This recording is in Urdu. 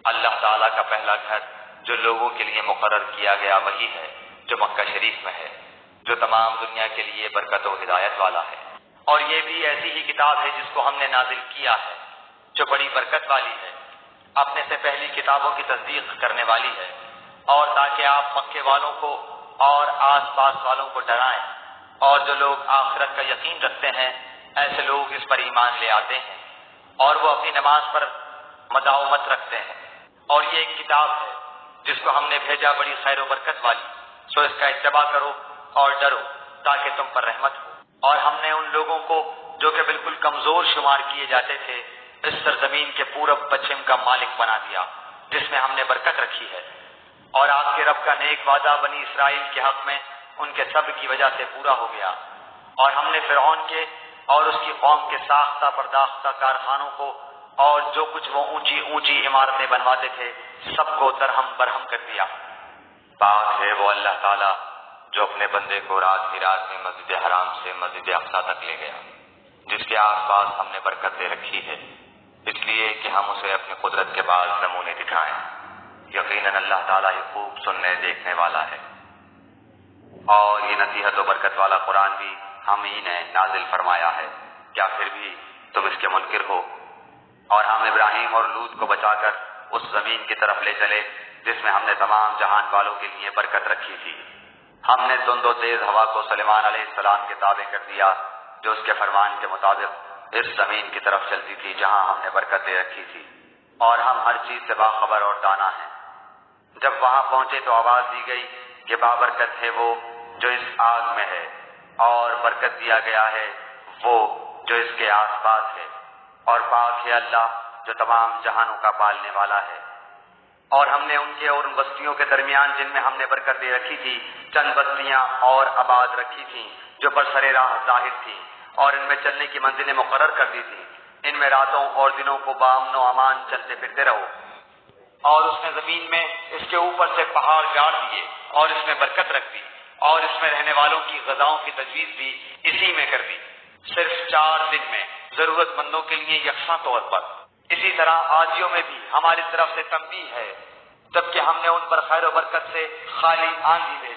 اللہ تعالیٰ کا پہلا گھر جو لوگوں کے لیے مقرر کیا گیا وہی ہے جو مکہ شریف میں ہے، جو تمام دنیا کے لیے برکت و ہدایت والا ہے۔ اور یہ بھی ایسی ہی کتاب ہے جس کو ہم نے نازل کیا ہے جو بڑی برکت والی ہے، اپنے سے پہلی کتابوں کی تصدیق کرنے والی ہے، اور تاکہ آپ مکے والوں کو اور آس پاس والوں کو ڈرائیں، اور جو لوگ آخرت کا یقین رکھتے ہیں ایسے لوگ اس پر ایمان لے آتے ہیں اور وہ اپنی نماز پر مداومت رکھتے ہیں۔ اور یہ ایک کتاب ہے جس کو ہم نے بھیجا بڑی خیر و برکت والی، سو اس کا اتباع کرو اور ڈرو تاکہ تم پر رحمت ہو۔ اور ہم نے ان لوگوں کو جو کہ بالکل کمزور شمار کیے جاتے تھے اس سرزمین کے پورب پچھم کا مالک بنا دیا جس میں ہم نے برکت رکھی ہے۔ اور آپ کے رب کا نیک وعدہ بنی اسرائیل کے حق میں ان کے صبر کی وجہ سے پورا ہو گیا، اور ہم نے فرعون کے اور اس کی قوم کے ساختہ پرداختہ کارخانوں کو اور جو کچھ وہ اونچی اونچی عمارتیں بنواتے تھے سب کو درہم برہم کر دیا۔ پاک ہے وہ اللہ تعالیٰ جو اپنے بندے کو رات کی رات میں مسجد حرام سے مسجد اقصیٰ تک لے گیا، جس کے آس پاس ہم نے برکت دے رکھی ہے، اس لیے کہ ہم اسے اپنی قدرت کے بعد نمونے دکھائیں۔ یقیناً اللہ تعالیٰ ہی خوب سننے دیکھنے والا ہے۔ اور یہ نصیحت و برکت والا قرآن بھی ہم ہی نے نازل فرمایا ہے، کیا پھر بھی تم اس کے منکر ہو؟ اور ہم ابراہیم اور لوط کو بچا کر اس زمین کی طرف لے چلے جس میں ہم نے تمام جہان والوں کے لیے برکت رکھی تھی۔ ہم نے تند و تیز ہوا کو سلیمان علیہ السلام کے تابع کر دیا جو اس کے فرمان کے مطابق اس زمین کی طرف چلتی تھی جہاں ہم نے برکت دے رکھی تھی، اور ہم ہر چیز سے باخبر اور دانا ہیں۔ جب وہاں پہنچے تو آواز دی گئی کہ بابرکت ہے وہ جو اس آگ میں ہے، اور برکت دیا گیا ہے وہ جو اس کے آس پاس ہے، اور پاک ہے اللہ جو تمام جہانوں کا پالنے والا ہے۔ اور ہم نے ان کے اور ان بستیوں کے درمیان جن میں ہم نے برکت دے رکھی تھی چند بستیاں اور آباد رکھی تھیں جو برسر راہ ظاہر تھیں، اور ان میں چلنے کی منزلیں مقرر کر دی تھیں۔ ان میں راتوں اور دنوں کو بامن و امان چلتے پھرتے رہو۔ اور اس نے زمین میں اس کے اوپر سے پہاڑ گاڑ دیے اور اس میں برکت رکھ دی، اور اس میں رہنے والوں کی غذاؤں کی تجویز بھی اسی میں کر دی، صرف 4 دن میں ضرورت مندوں کے لیے یکساں طور پر۔ اسی طرح آدیوں میں بھی ہماری طرف سے تنبیہ ہے، جبکہ ہم نے ان پر خیر و برکت سے خالی آندھی بھیجی۔